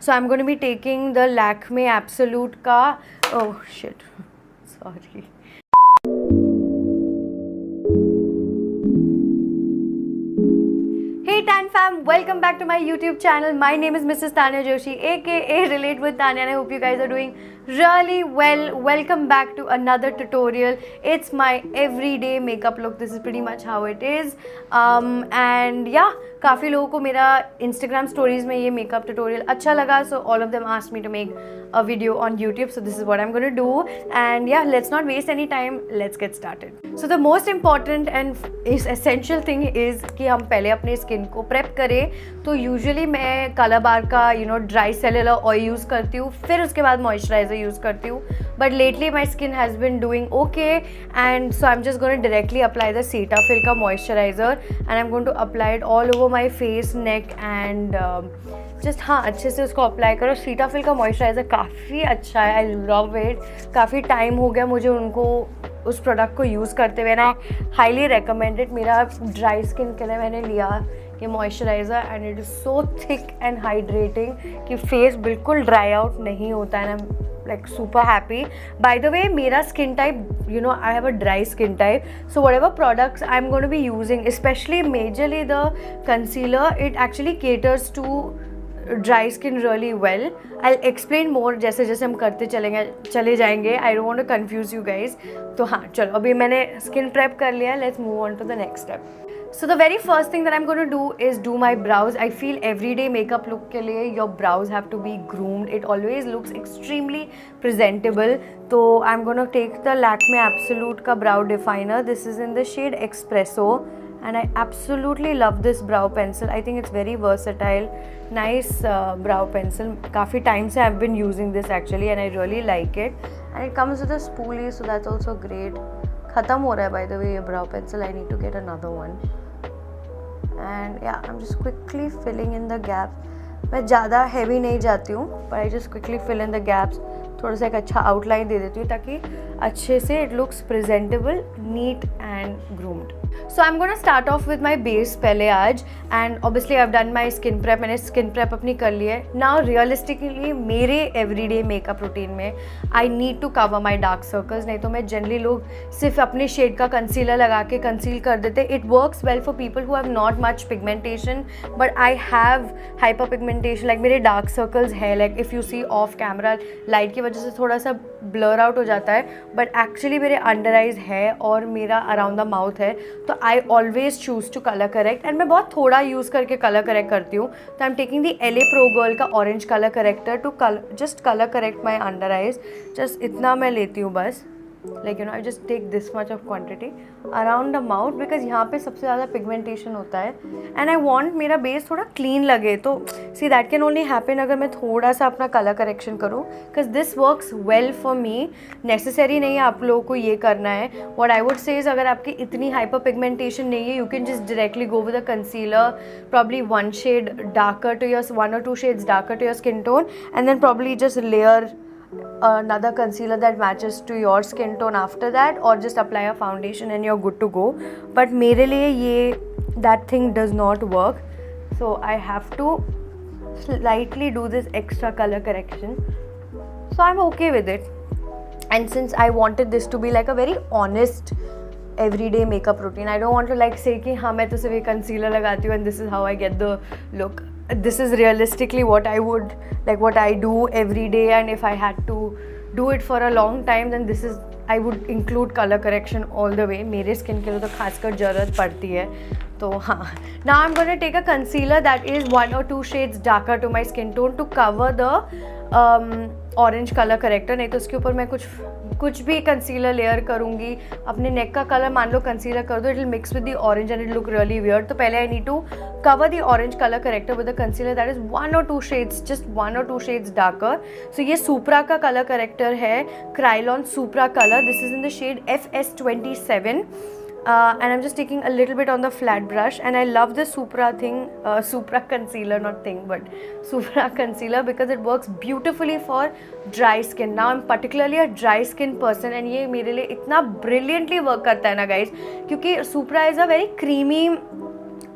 So I'm going to be taking the Lakme Absolute का, oh shit, sorry. Hey Tan fam, welcome back to my YouTube channel. My name is Mrs. Tanya Joshi, aka Relate with Tanya, and I hope you guys are doing really well. Welcome back to another tutorial. It's my everyday makeup look. This is pretty much how it is. And yeah, काफ़ी लोगों को मेरा Instagram stories में ये makeup tutorial अच्छा लगा, so all of them asked me to make a video on YouTube. So this is what I'm going to do. And yeah, let's not waste any time. Let's get started. So the most important and essential thing is कि हम पहले अपने skin को prep करें. तो usually मैं colour बार का dry cellular oil use करती हूँ, फिर उसके बाद मॉइस्चराइजर यूज़ करती हूँ. But lately my skin has been doing okay, and so I am just going to directly apply the Cetaphil का moisturiser, and I am going to apply it all over my face, neck and just हाँ अच्छे से उसको apply करो. Cetaphil का moisturiser काफ़ी अच्छा है, आई लव इट. काफ़ी टाइम हो गया मुझे उनको उस प्रोडक्ट को यूज़ करते हुए, ना हाईली रिकमेंडेड. मेरा ड्राई स्किन के लिए मैंने लिया ये moisturiser, and it is so thick and hydrating कि फेस बिल्कुल ड्राई आउट नहीं होता है. And like super happy. By the way, mera skin type, I have a dry skin type, so whatever products I'm going to be using, especially majorly the concealer, it actually caters to dry skin really well. I'll explain more जैसे जैसे हम करते चले जाएंगे. I don't want to confuse you guys. तो हाँ चलो, अभी मैंने skin prep कर लिया. Let's move on to the next step. So the very first thing that I'm going to do is do my brows. I feel everyday makeup look के लिए your brows have to be groomed. It always looks extremely presentable. So I'm going to take the Lakme Absolute का brow definer. This is in the shade Espresso, and I absolutely love this brow pencil. I think it's very versatile. Nice brow pencil. काफ़ी time से I've been using this actually, and I really like it. And it comes with a spoolie, so that's also great. ख़त्म हो रहा है by the way ये brow pencil. I need to get another one. And yeah, I'm just quickly filling in the gaps. मैं ज़्यादा heavy नहीं जाती हूँ, but I just quickly fill in the gaps. थोड़ा सा एक अच्छा आउटलाइन दे देती हूँ ताकि अच्छे से it looks presentable, neat and groomed. So I'm gonna start off with my base पहले आज, and obviously I've done my skin prep. मैंने skin prep अपनी कर ली है. Now realistically मेरे everyday makeup routine में I need to cover my dark circles. नहीं तो मैं generally लोग सिर्फ अपने shade का concealer लगा के conceal कर देते. It works well for people who have not much pigmentation, but I have hyperpigmentation. Like मेरे dark circles है, like if you see off camera light की वजह से थोड़ा सा blur out हो जाता है, but actually मेरे under eyes है और मेरा around the mouth है. तो I always choose to color correct, and मैं बहुत थोड़ा यूज़ करके color correct करती हूँ. तो I'm taking the LA Pro Girl का orange color corrector to just color correct my under eyes. Just इतना मैं लेती हूँ बस. Like I just take this much of quantity around the mouth because यहाँ पे सबसे ज़्यादा pigmentation होता है, and I want मेरा base थोड़ा clean लगे. तो see that can only happen अगर मैं थोड़ा सा अपना color correction करूँ, because this works well for me. necessary नहीं है आप लोगों को ये करना है. What I would say is अगर आपकी इतनी hyper pigmentation नहीं है, you can just directly go with a concealer, probably one or two shades darker to your skin tone, and then probably just layer another concealer that matches to your skin tone after that, or just apply a foundation and you're good to go. But मेरे लिए ये that thing does not work, so I have to slightly do this extra color correction. So I'm okay with it, and since I wanted this to be like a very honest everyday makeup routine, I don't want to like say कि हाँ मैं तो सिर्फ एक concealer लगाती हूँ and this is how I get the look. This is realistically what I do every day, and if I had to do it for a long time, then this is, I would include color correction all the way. मेरे skin के लिए तो खासकर ज़रूरत पड़ती है. तो हाँ, now I'm going to take a concealer that is 1 or 2 shades darker to my skin tone to cover the orange color corrector. नहीं तो उसके ऊपर मैं कुछ भी कंसीलर लेयर करूँगी. अपने नेक का कलर मान लो कंसीलर कर दो, it will mix with the orange and it look really weird. तो पहले I need to cover the orange color corrector with a concealer that is 1 or 2 shades, just 1 or 2 shades darker. So ये Supra का color corrector है, Kryolan Supra color. This is in the shade FS27. And I'm just taking a little bit on the flat brush, and I love the Supra concealer, not thing but Supra concealer, because it works beautifully for dry skin. Now I'm particularly a dry skin person, and ये मेरे लिए इतना brilliantly work करता है ना guys, क्योंकि Supra is a very creamy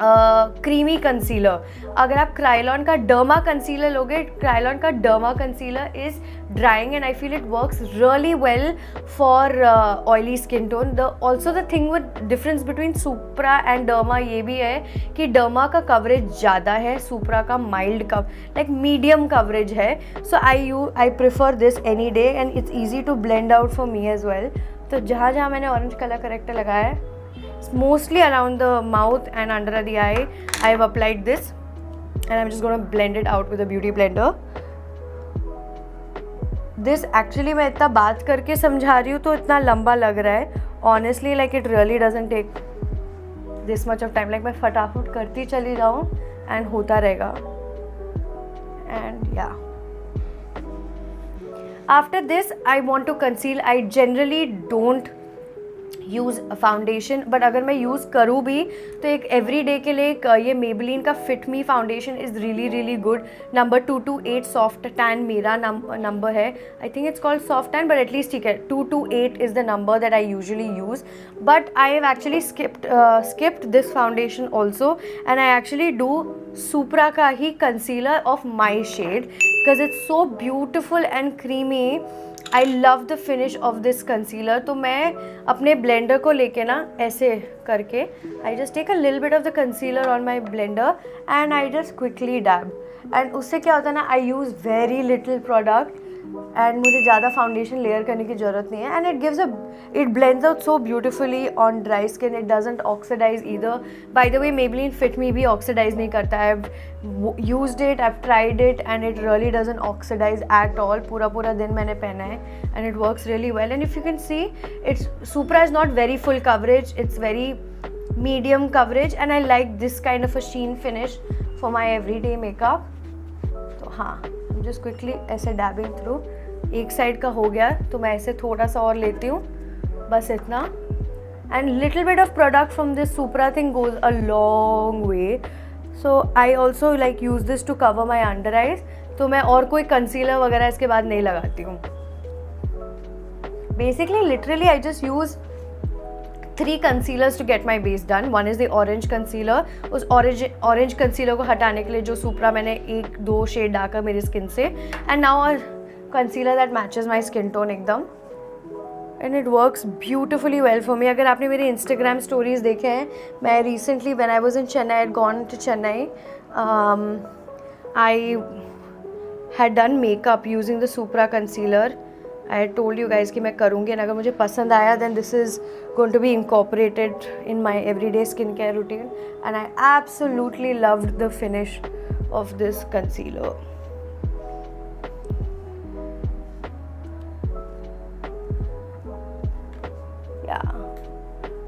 creamy concealer. अगर आप क्राइलॉन का डर्मा कंसीलर लोगे, क्राइलॉन का derma concealer is drawing and I feel it works really well for oily skin tone. Also the thing with difference between supra and derma ये भी है कि derma का कवरेज ज़्यादा है, सुप्रा का माइल्ड लाइक मीडियम कवरेज है. So I prefer this any day and it's easy to blend out for me as well. तो जहाँ जहाँ मैंने ऑरेंज कलर करेक्टर लगाया है, mostly around the mouth and under the eye, I have applied this and I'm just going to blend it out with a beauty blender. This actually मैं इतना बात करके समझा रही हूँ तो इतना लंबा लग रहा है. Honestly, like it really doesn't take this much of time. Like मैं फटाफट करती चली जाऊँ and होता रहेगा. And yeah. After this, I want to conceal. I generally don't use foundation, but अगर मैं यूज़ करूँ भी तो एक एवरी डे के लिए एक ये मेबेलिन का Fit Me foundation is really good. Number 228 soft tan मेरा नंबर है. I think it's called soft tan, but at least ठीक है, 228 is the number that I usually use. But I have actually skipped this foundation also and I actually do सुप्रा का ही concealer of my shade because it's so beautiful and creamy. I love the finish of this concealer. तो मैं अपने blender को लेके ना ऐसे करके I just take a little bit of the concealer on my blender and I just quickly dab. And उससे क्या होता है ना, I use very little product and मुझे ज़्यादा फाउंडेशन लेयर करने की ज़रूरत नहीं है. And it blends out so beautifully on dry skin. It doesn't oxidise either. By the way Maybelline Fit Me भी ऑक्सीडाइज नहीं करता. I have used it, I have tried it and it really doesn't oxidize at all. पूरा दिन मैंने पहना है and it works really well. And if you can see, it's supra is not very full coverage, it's very medium coverage and I like this kind of a sheen finish for my everyday makeup. तो हाँ, just quickly ऐसे डैबिंग through. एक side का हो गया तो मैं ऐसे थोड़ा सा और लेती हूँ, बस इतना. And little bit of product from this supra thing goes a long way. So I also like use this to cover my under eyes. तो मैं और कोई कंसीलर वगैरह इसके बाद नहीं लगाती हूँ. Basically literally I just use 3 concealers to get my base done. One is the orange concealer. उस orange concealer को हटाने के लिए जो सुप्रा मैंने 1-2 शेड डालकर मेरी स्किन से. And now a concealer that matches my skin tone एकदम. And it works beautifully well for me. अगर आपने मेरे Instagram stories देखे हैं, मैं recently when I was in Chennai, I had gone to Chennai. I had done makeup using the Supra concealer. I had told you guys कि मैं करूँगी and अगर मुझे पसंद आया then this is going to be incorporated in my everyday skincare routine. And I absolutely loved the finish of this concealer. Yeah,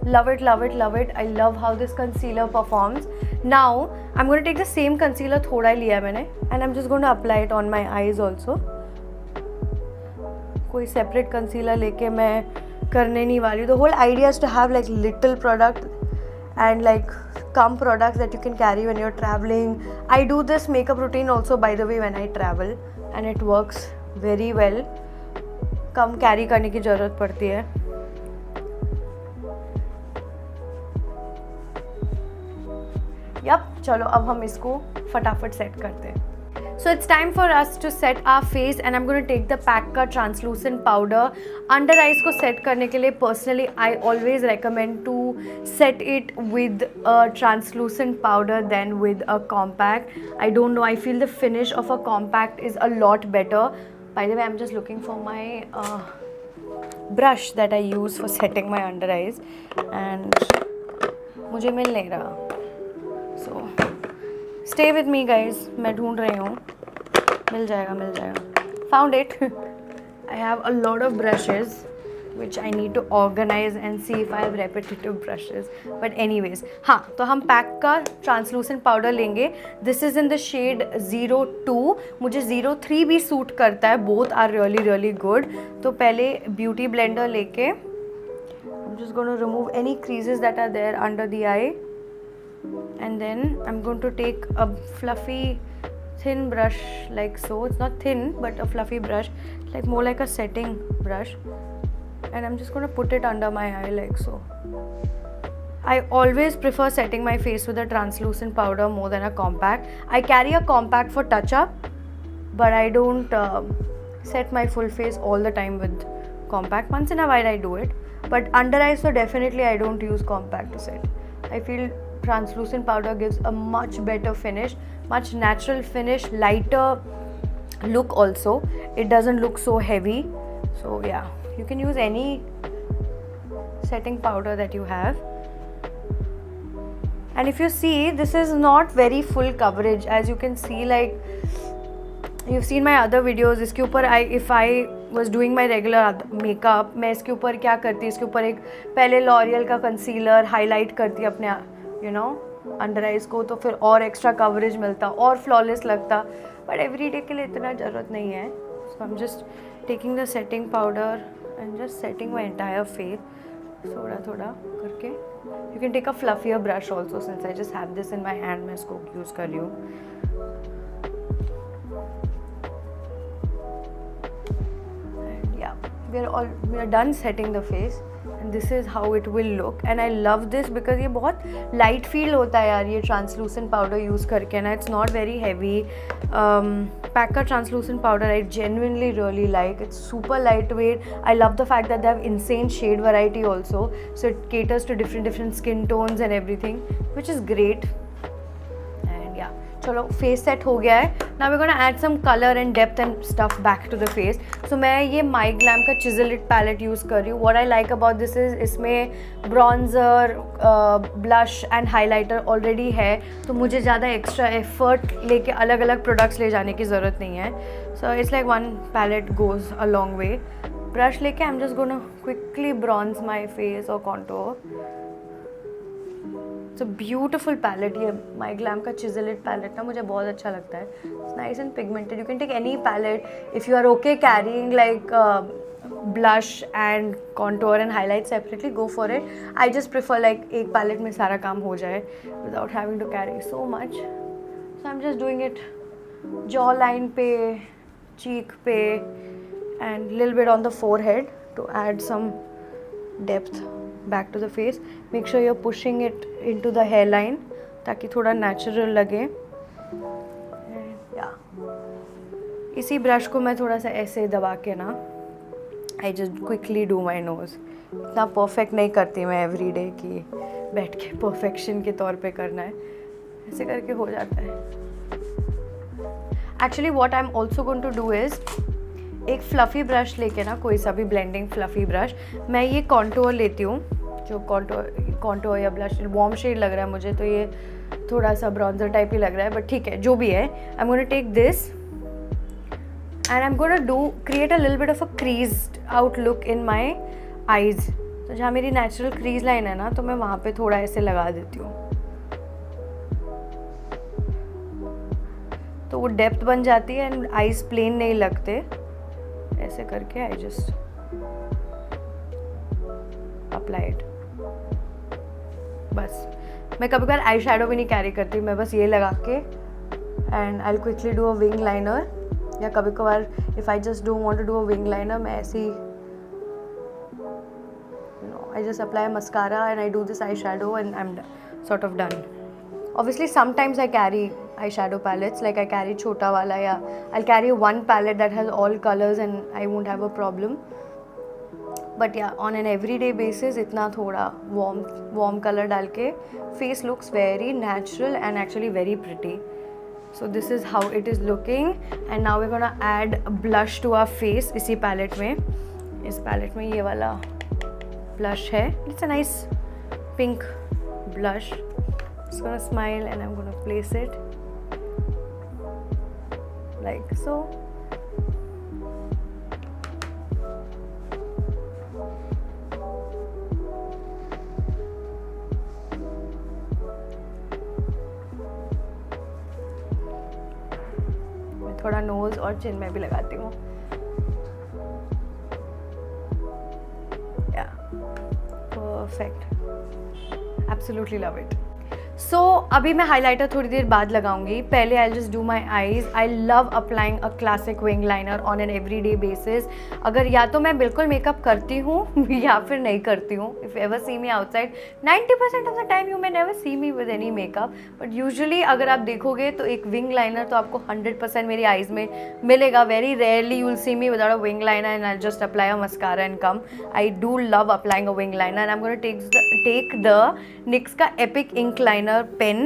love it. I love how this concealer performs. Now I'm going to take the same concealer थोड़ा ही लिया है मैंने and I'm just going to apply it on my eyes also. कोई separate concealer लेके मैं करने नहीं वाली. The whole idea is to have like little product and like कम products that you can carry when you are travelling. I do this makeup routine also by the way when I travel and it works very well. कम carry करने की ज़रूरत पड़ती है. Yup, चलो अब हम इसको फटाफट सेट करते हैं. So it's time for us to set our face and I'm going to take the PAC का translucent powder. Under eyes को set करने के लिए personally I always recommend to set it with a translucent powder than with a compact. I don't know, I feel the finish of a compact is a lot better. By the way, I'm just looking for my brush that I use for setting my under eyes and मुझे मिल नहीं रहा. So stay with me guys, मैं ढूंढ रही हूँ. मिल जाएगा. Found it. I have a lot of brushes which I need to organize and see if I have repetitive brushes. But anyways, हाँ, तो हम पैक का translucent powder लेंगे. This is in the shade 02. मुझे 03 भी सूट करता है. Both are really good. तो पहले beauty blender लेके I'm just going to remove any creases that are there under the eye. And then I'm going to take a fluffy thin brush like so. It's not thin but a fluffy brush, like more like a setting brush, and I'm just going to put it under my eye like so. I always prefer setting my face with a translucent powder more than a compact. I carry a compact for touch up, but I don't set my full face all the time with compact. Once in a while I do it, but under eyes, so definitely I don't use compact to set. I feel translucent powder gives a much better finish, much natural finish, lighter look also. It doesn't look so heavy. So yeah, you can use any setting powder that you have. And if you see, this is not very full coverage. As you can see, like you've seen my other videos, इसके ऊपर if I was doing my regular makeup, मैं इसके ऊपर क्या करती, इसके ऊपर एक पहले लॉरियल का कंसीलर हाईलाइट करती अपने अंडर आइज को, तो फिर और एक्स्ट्रा कवरेज मिलता और फ्लॉलेस लगता. बट एवरीडे के लिए इतना ज़रूरत नहीं है. So I am just taking the setting powder and just setting my entire face थोड़ा थोड़ा करके. You can take a fluffier brush also, since I just have this in my hand. मैं इसको यूज़ कर रही हूँ. We are done setting the face, and this is how it will look. And I love this because ये बहुत light feel होता है यार ये translucent powder use करके ना. It's not very heavy. Pack का translucent powder I genuinely really like. It's super lightweight. I love the fact that they have insane shade variety also, so it caters to different skin tones and everything, which is great. चलो face set हो गया है. Now we gonna add some colour and depth and stuff back to the face. So मैं ये My Glamm का Chisel It palette use कर रही हूँ. What I like about this is इसमें bronzer, blush and highlighter already है, तो मुझे ज़्यादा एक्स्ट्रा एफर्ट लेके अलग अलग प्रोडक्ट्स ले जाने की ज़रूरत नहीं है. So it's like one palette goes a long way. Brush लेके I am just gonna quickly bronze my face और contour. It's a beautiful palette. ये माई ग्लैम का चिजल इट पैलेट ना मुझे बहुत अच्छा लगता है. It's nice and pigmented. You can take any palette if you are okay carrying like blush and contour and highlight separately, go for it. I just prefer like एक palette में सारा काम हो जाए without having to carry so much. So I am just doing it jawline पे, cheek पे, and little bit on the forehead to add some depth back to the face. Make sure you're pushing it into the hairline ताकि थोड़ा natural लगे. इसी brush को मैं थोड़ा सा ऐसे दबा के ना I just quickly do my nose. इतना परफेक्ट नहीं करती मैं एवरीडे कि बैठ के परफेक्शन के तौर पे करना है. ऐसे करके हो जाता है. Actually what I'm also going to do is एक फ्लफ़ी ब्रश लेके ना, कोई सा भी ब्लेंडिंग फ्लफ़ी ब्रश, मैं ये कॉन्टोर लेती हूँ. जो कॉन्टोर या ब्लश वार्म शेड लग रहा है मुझे, तो ये थोड़ा सा ब्रॉन्जर टाइप ही लग रहा है, बट ठीक है जो भी है. I am gonna take this and I am gonna create a little bit of a creased out look in my eyes. तो जहाँ मेरी नेचुरल क्रीज लाइन है ना, तो मैं वहाँ पे थोड़ा ऐसे लगा देती हूँ, तो वो डेप्थ बन जाती है एंड आईज प्लेन नहीं लगते. ऐसे करके आई जस्ट अप्लाइड. बस मैं कभी कभार आई शैडो भी नहीं कैरी करती, मैं बस ये लगा के and I quickly do a wing liner. या कभी कभार if I just don't want to do a wing liner, मैं ऐसे ही I just apply mascara and I do this eyeshadow and I'm sort of done. Obviously sometimes I carry eyeshadow palettes, like I carry chota wala, ya I'll carry one palette that has all colors and I won't have a problem. But yeah, on an everyday basis itna thoda warm color डाल के face looks very natural and actually very pretty. So this is how it is looking, and now we're gonna add blush to our face. इसी palette में, इस palette में ये वाला blush है. It's a nice pink blush. Just gonna smile and I'm gonna place it like so. मैं थोड़ा knows और चिन में भी लगाती हूँ. Perfect. Absolutely love it. सो अभी मैं हाइलाइटर थोड़ी देर बाद लगाऊंगी. पहले I just do my eyes. I love applying a classic wing liner on an every day basis. अगर या तो मैं बिल्कुल मेकअप करती हूँ या फिर नहीं करती हूँ. If ever see me outside 90% of the time you may never see me with any makeup, but usually अगर आप देखोगे तो एक विंग लाइनर तो आपको 100% मेरी आईज में मिलेगा. Very rarely you will see me without a wing liner and I just apply a mascara and come. I do love applying a wing liner and I am gonna take the NYX का Epic ink liner pen.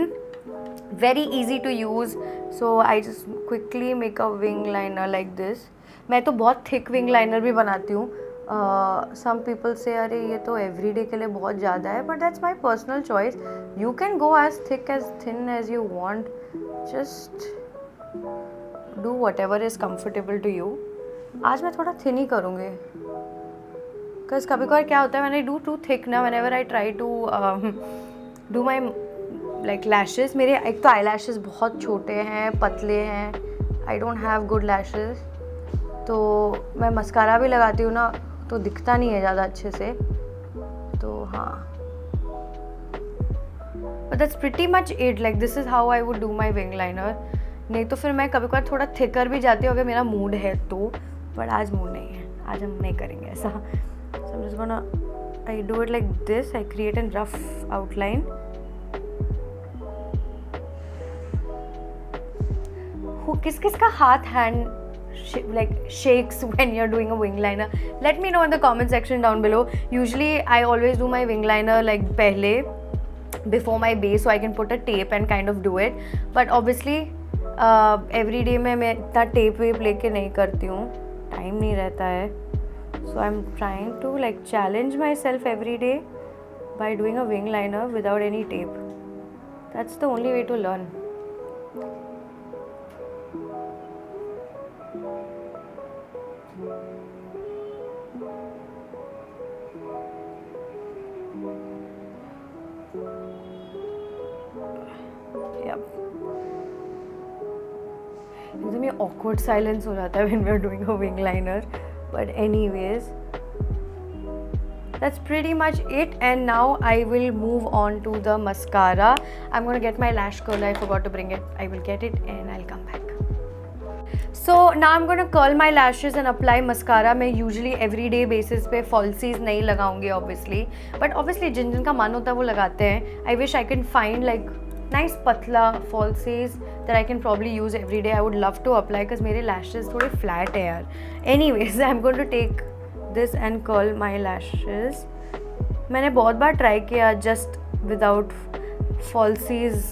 Very easy to use, so I just quickly make a wing liner like this. मैं तो बहुत thick wing liner भी बनाती हूँ. Some people say अरे ये तो everyday के लिए बहुत ज़्यादा है, but that's my personal choice. You can go as thick as thin as you want. Just do whatever is comfortable to you. आज मैं थोड़ा thin ही करूँगी. बिकॉज कभी कभार क्या होता है, मैंने डू टू थिक ना, whenever I try to do my like lashes. मेरे एक तो आई लैशेस बहुत छोटे हैं, पतले हैं. I don't have good lashes. तो मैं मस्कारा भी लगाती हूँ ना तो दिखता नहीं है ज़्यादा अच्छे से. तो हाँ, but that's pretty much it. Like this is how I would do my wing liner. नहीं तो फिर मैं कभी कभार थोड़ा थिकर भी जाती हूँ अगर मेरा मूड है तो. बट आज मूड नहीं है, आज हम नहीं करेंगे ऐसा. So I'm just gonna, I do it like this. I create a rough outline. Who, किस का हाथ hand like shakes when you're doing a wing liner? Let me know in the comment section down below. Usually I always do my wing liner like पहले before my base, so I can put a tape and kind of do it. But obviously every day मैं इतना tape वेप लेके नहीं करती हूँ, time नहीं रहता है. So I'm trying to like challenge myself every day by doing a wing liner without any tape. That's the only way to learn. Yep. एकदम ये awkward silence हो जाता है when we're doing a wing liner. But anyways, that's pretty much it. And now I will move on to the mascara. I'm going to get my lash curler. I forgot to bring it. I will get it and I'll come back. So now I'm going to curl my lashes and apply mascara. मैं usually everyday basis पे falsies नहीं लगाऊंगी obviously. But obviously जिन का मन होता है वो लगाते हैं. I wish I can find like nice patla falsies that I can probably use every day. I would love to apply because मेरे lashes थोड़े flat है यार. Anyways, I'm going to take this and curl my lashes. मैंने बहुत बार try किया just without falsies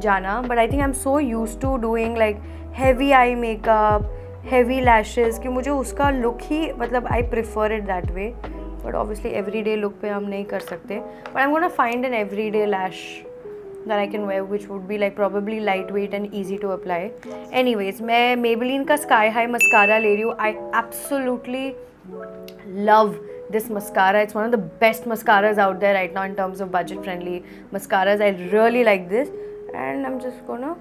जाना, but I think I'm so used to doing like heavy eye makeup, heavy lashes कि मुझे उसका look ही मतलब I prefer it that way. But obviously everyday look पे हम नहीं कर सकते. But I'm going to find an everyday lash that I can wear which would be like probably lightweight and easy to apply. Anyways, मैं Maybelline का Sky High mascara ले रही हूँ. I absolutely love this mascara. It's one of the best mascaras out there right now in terms of budget friendly mascaras. I really like this and I'm just gonna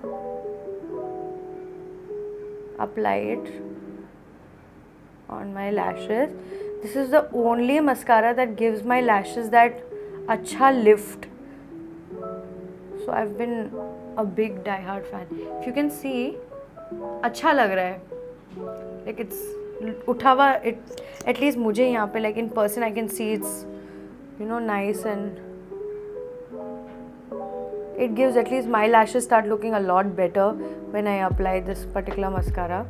apply it on my lashes. This is the only mascara that gives my lashes that अच्छा lift. So I've been a big die-hard fan. If you can see, अच्छा लग रहा है. Like it's उठा हुआ. It at least मुझे यहाँ पे like in person I can see it's nice and it gives at least my lashes start looking a lot better when I apply this particular mascara.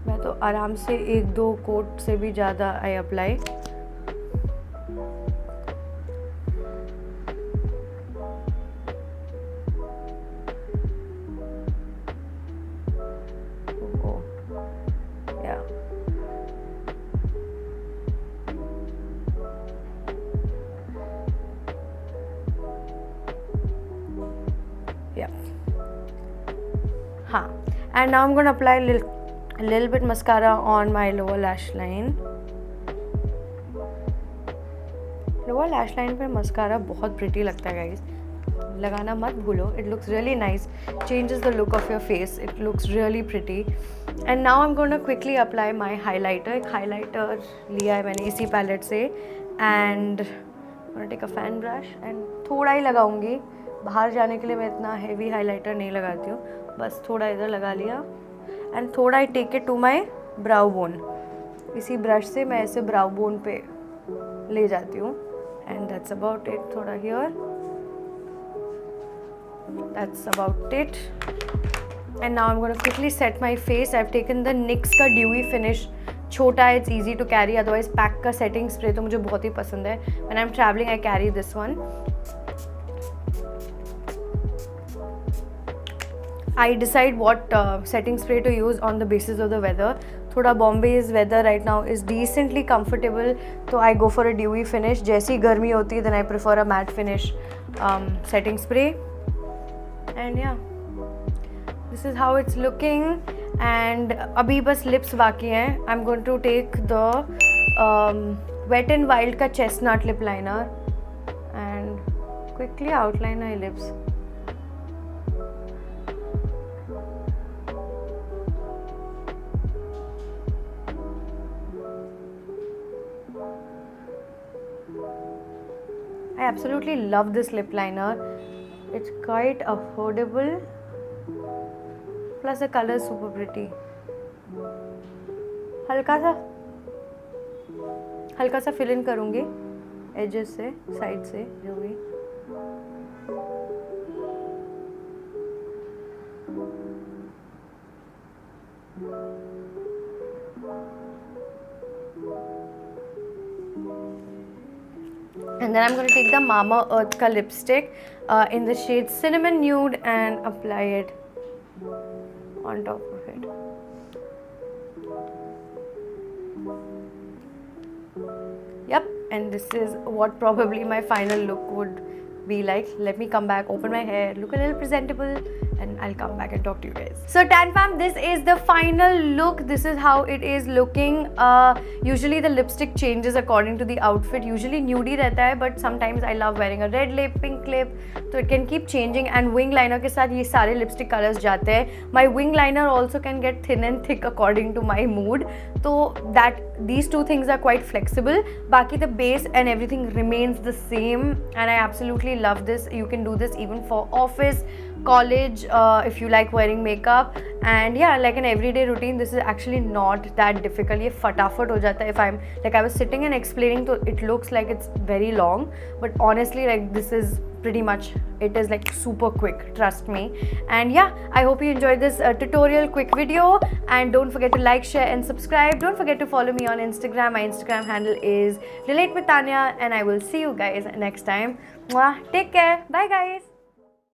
मैं तो आराम से 1-2 coat से भी ज़्यादा I apply. हाँ, and now I'm going to apply a little bit mascara on my lower lash line. Lower lash line पे mascara बहुत प्रिटी लगता है गाइस. लगाना मत भूलो. It looks really nice. Changes the look of your face. It looks really pretty. And now I am going to quickly apply my highlighter. एक highlighter लिया है मैंने इसी पैलेट से. And take a fan brush and थोड़ा ही लगाऊंगी. बाहर जाने के लिए मैं इतना हेवी हाइलाइटर नहीं लगाती हूँ, बस थोड़ा इधर लगा लिया. एंड थोड़ा I take it to my brow bone. इसी ब्रश से मैं ऐसे ब्राउ बोन पे ले जाती हूँ. And that's about it. थोड़ा here, that's about it. And now I am gonna quickly set my face. I have taken the NYX का ड्यूई फिनिश. छोटा है, it's easy to carry. Otherwise pack का setting spray तो मुझे बहुत ही पसंद है. When I am travelling I carry this one. I decide what setting spray to use on the basis of the weather. थोड़ा Bombay's weather right now is decently comfortable, so I go for a dewy finish. जैसी गर्मी होती है then I prefer a matte finish setting spray. And yeah, this is how it's looking. And अभी बस lips बाकी हैं. I'm going to take the Wet n Wild का chestnut lip liner and quickly outline my lips. I absolutely love this lip liner. It's quite affordable. Plus the color is super pretty. हल्का सा fill in करूँगी edges से, side से जो भी. And then I'm going to take the Mama Earth ka lipstick in the shade Cinnamon Nude and apply it on top of it. Yep, and this is what probably my final look would be like. Let me come back, open my hair, look a little presentable, and I'll come back and talk to you guys. So Tan Fam, this is the final look. This is how it is looking. Usually the lipstick changes according to the outfit. Usually nude ही रहता है, but sometimes I love wearing a red lip, pink lip, so it can keep changing. And wing liner के साथ ये सारे lipstick colors जाते हैं. My wing liner also can get thin and thick according to my mood. So that these two things are quite flexible. बाकी the base and everything remains the same, and I absolutely love this. You can do this even for office, college, if you like wearing makeup. And yeah, like an everyday routine, this is actually not that difficult. ये फटाफट हो जाता है. If I'm like, I was sitting and explaining, so it looks like it's very long, but honestly, like, this is pretty much, it is like super quick, trust me. And yeah, I hope you enjoyed this tutorial quick video, and don't forget to like, share and subscribe. Don't forget to follow me on Instagram. My Instagram handle is Relate with Tanya, and I will see you guys next time. Mwah. Take care. Bye guys.